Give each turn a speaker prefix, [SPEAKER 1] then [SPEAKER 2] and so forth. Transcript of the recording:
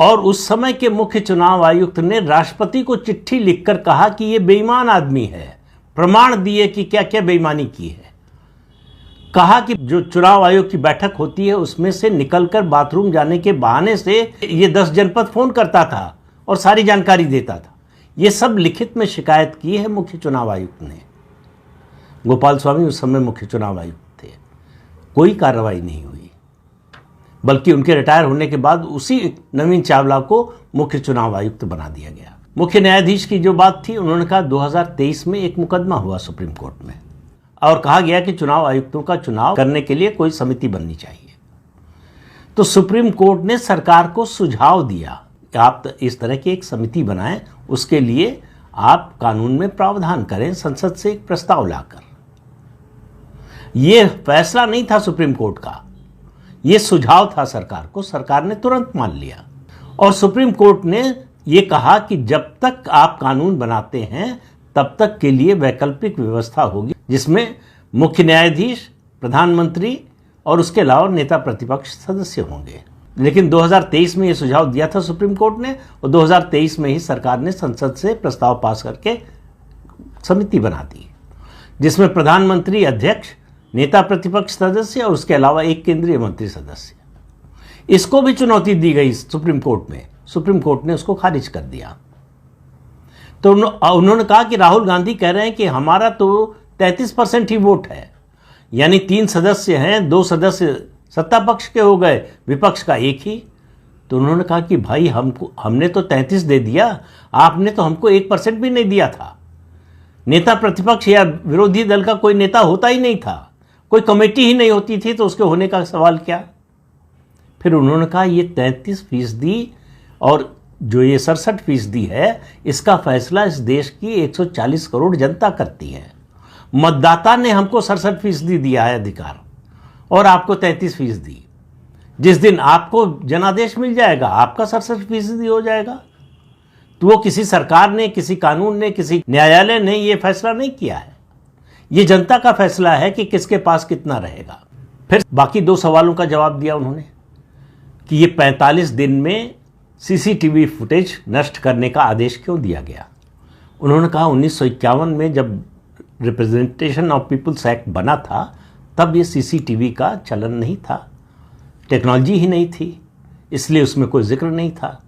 [SPEAKER 1] और उस समय के मुख्य चुनाव आयुक्त ने राष्ट्रपति को चिट्ठी लिखकर कहा कि ये बेईमान आदमी है, प्रमाण दिए कि क्या क्या बेईमानी की है। कहा कि जो चुनाव आयोग की बैठक होती है उसमें से निकलकर बाथरूम जाने के बहाने से ये 10 जनपद फोन करता था और सारी जानकारी देता था। ये सब लिखित में शिकायत की है मुख्य चुनाव आयुक्त ने। गोपाल स्वामी उस समय मुख्य चुनाव आयुक्त थे। कोई कार्रवाई नहीं हुई, बल्कि उनके रिटायर होने के बाद उसी नवीन चावला को मुख्य चुनाव आयुक्त बना दिया गया। मुख्य न्यायाधीश की जो बात थी, उन्होंने कहा 2023 में एक मुकदमा हुआ सुप्रीम कोर्ट में और कहा गया कि चुनाव आयुक्तों का चुनाव करने के लिए कोई समिति बननी चाहिए। तो सुप्रीम कोर्ट ने सरकार को सुझाव दिया कि आप इस तरह की एक समिति बनाएं, उसके लिए आप कानून में प्रावधान करें संसद से एक प्रस्ताव लाकर। यह फैसला नहीं था सुप्रीम कोर्ट का, यह सुझाव था सरकार को। सरकार ने तुरंत मान लिया और सुप्रीम कोर्ट ने यह कहा कि जब तक आप कानून बनाते हैं तब तक के लिए वैकल्पिक व्यवस्था होगी, जिसमें मुख्य न्यायाधीश, प्रधानमंत्री और उसके अलावा नेता प्रतिपक्ष सदस्य होंगे। लेकिन 2023 में यह सुझाव दिया था सुप्रीम कोर्ट ने और 2023 में ही सरकार ने संसद से प्रस्ताव पास करके समिति बना दी, जिसमें प्रधानमंत्री, अध्यक्ष, नेता प्रतिपक्ष सदस्य और उसके अलावा एक केंद्रीय मंत्री सदस्य। इसको भी चुनौती दी गई सुप्रीम कोर्ट में। सुप्रीम कोर्ट ने उसको खारिज कर दिया। तो उन्होंने कहा कि राहुल गांधी कह रहे हैं कि हमारा तो 33% ही वोट है, यानी 3 सदस्य हैं, 2 सदस्य सत्ता पक्ष के हो गए, विपक्ष का एक ही। तो उन्होंने कहा कि भाई हमने तो 33 दे दिया, आपने तो हमको 1% भी नहीं दिया था। नेता प्रतिपक्ष या विरोधी दल का कोई नेता होता ही नहीं था, कोई कमेटी ही नहीं होती थी, तो उसके होने का सवाल क्या। फिर उन्होंने कहा ये 33% और जो ये 67% है, इसका फैसला इस देश की 140 करोड़ जनता करती है। मतदाता ने हमको 67% दिया है अधिकार और आपको 33%। जिस दिन आपको जनादेश मिल जाएगा आपका 67% हो जाएगा। तो वो किसी सरकार ने, किसी कानून ने, किसी न्यायालय ने ये फैसला नहीं किया है। ये जनता का फैसला है कि किसके पास कितना रहेगा। फिर बाकी 2 सवालों का जवाब दिया उन्होंने कि ये 45 दिन में सीसीटीवी फुटेज नष्ट करने का आदेश क्यों दिया गया। उन्होंने कहा 1951 में जब रिप्रेजेंटेशन ऑफ पीपुल्स एक्ट बना था तब ये सीसीटीवी का चलन नहीं था, टेक्नोलॉजी ही नहीं थी, इसलिए उसमें कोई जिक्र नहीं था।